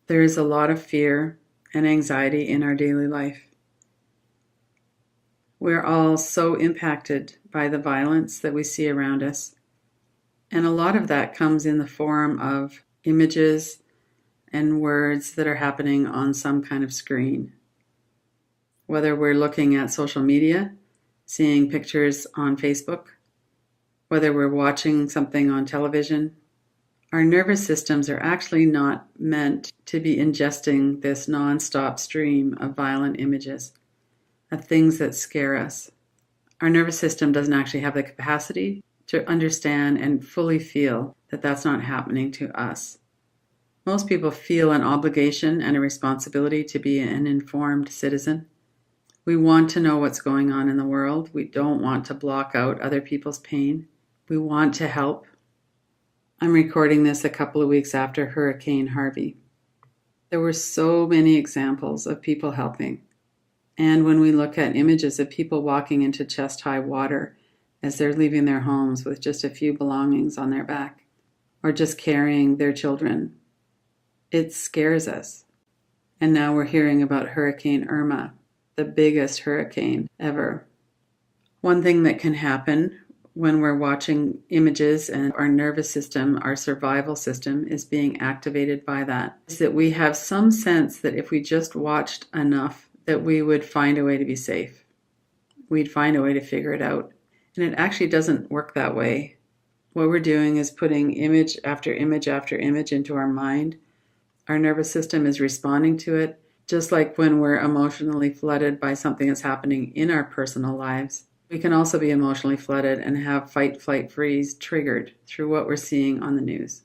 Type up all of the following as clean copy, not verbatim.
There is a lot of fear and anxiety in our daily life. We're all so impacted by the violence that we see around us. And a lot of that comes in the form of images and words that are happening on some kind of screen. Whether we're looking at social media, seeing pictures on Facebook, whether we're watching something on television, our nervous systems are actually not meant to be ingesting this non-stop stream of violent images, of things that scare us. Our nervous system doesn't actually have the capacity to understand and fully feel that that's not happening to us. Most people feel an obligation and a responsibility to be an informed citizen. We want to know what's going on in the world. We don't want to block out other people's pain. We want to help. I'm recording this a couple of weeks after Hurricane Harvey. There were so many examples of people helping. And when we look at images of people walking into chest-high water as they're leaving their homes with just a few belongings on their back, or just carrying their children, it scares us. And now we're hearing about Hurricane Irma, the biggest hurricane ever. One thing that can happen when we're watching images and our nervous system, our survival system, is being activated by that, is that we have some sense that if we just watched enough, that we would find a way to be safe. We'd find a way to figure it out. And it actually doesn't work that way. What we're doing is putting image after image after image into our mind. Our nervous system is responding to it, just like when we're emotionally flooded by something that's happening in our personal lives. We can also be emotionally flooded and have fight, flight, freeze triggered through what we're seeing on the news.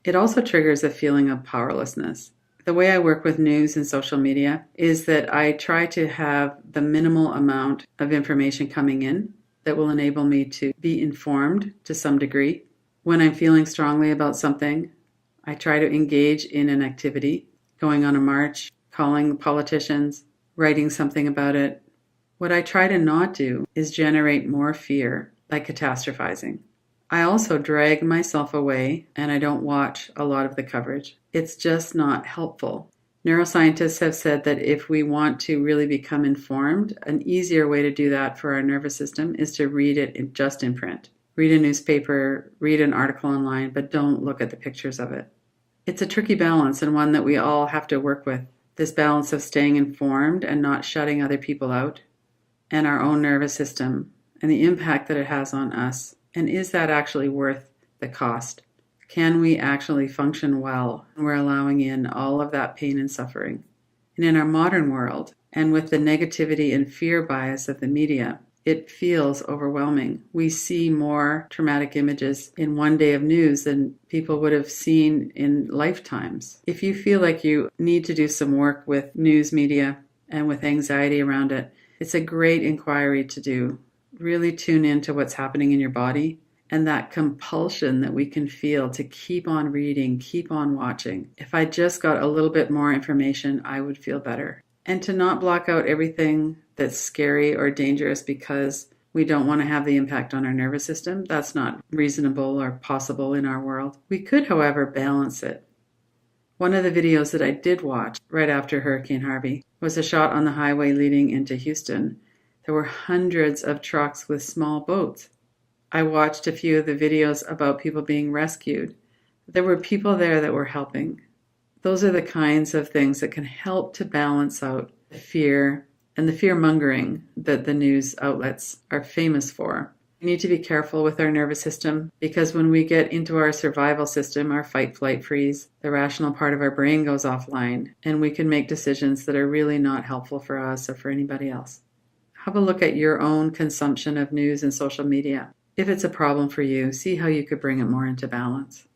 It also triggers a feeling of powerlessness. The way I work with news and social media is that I try to have the minimal amount of information coming in that will enable me to be informed to some degree. When I'm feeling strongly about something, I try to engage in an activity, going on a march, calling politicians, writing something about it. What I try to not do is generate more fear by catastrophizing. I also drag myself away and I don't watch a lot of the coverage. It's just not helpful. Neuroscientists have said that if we want to really become informed, an easier way to do that for our nervous system is to read it just in print. Read a newspaper, read an article online, but don't look at the pictures of it. It's a tricky balance and one that we all have to work with. This balance of staying informed and not shutting other people out, and our own nervous system, and the impact that it has on us. And is that actually worth the cost? Can we actually function well when we're allowing in all of that pain and suffering? And in our modern world, and with the negativity and fear bias of the media, it feels overwhelming. We see more traumatic images in one day of news than people would have seen in lifetimes. If you feel like you need to do some work with news media and with anxiety around it, it's a great inquiry to do. Really tune into what's happening in your body and that compulsion that we can feel to keep on reading, keep on watching. If I just got a little bit more information, I would feel better. And to not block out everything that's scary or dangerous because we don't want to have the impact on our nervous system. That's not reasonable or possible in our world. We could, however, balance it. One of the videos that I did watch right after Hurricane Harvey was a shot on the highway leading into Houston. There were hundreds of trucks with small boats. I watched a few of the videos about people being rescued. There were people there that were helping. Those are the kinds of things that can help to balance out the fear and the fear-mongering that the news outlets are famous for. We need to be careful with our nervous system because when we get into our survival system, our fight, flight, freeze, the rational part of our brain goes offline and we can make decisions that are really not helpful for us or for anybody else. Have a look at your own consumption of news and social media. If it's a problem for you, see how you could bring it more into balance.